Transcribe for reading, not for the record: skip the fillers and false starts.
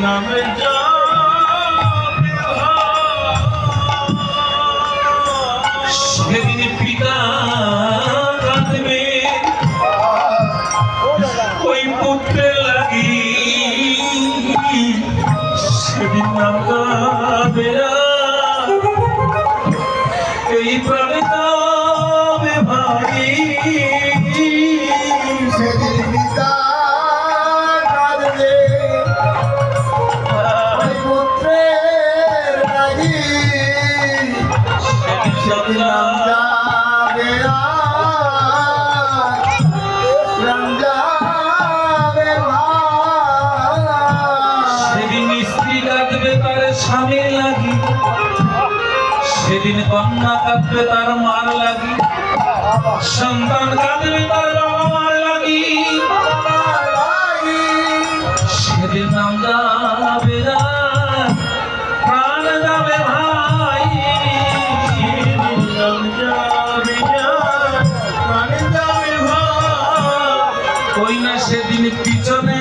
নামে সেদিন পিতা কাঁদবে ওই পুত্রের লাগি, সেদিন নাম গাবে এই প্রাণে গাবে ভাই। সেদিন পিতা কাঁদবে ওই পুত্রের লাগি, সেদিন নাম যাবে নাম যাবে ভাই। সেদিন স্ত্রী কাঁদবে তার স্বামীর লাগি, সেদিন কন্যা কাঁদবে তার মার লাগি, সন্তান কাঁদবে তার বাবা মার লাগি, সেদিন নাম যাবে প্রাণ যাবে ভাই। সেদিন নাম যাবে প্রাণ যাবে ভাই। ওই না সেদিন পিছনে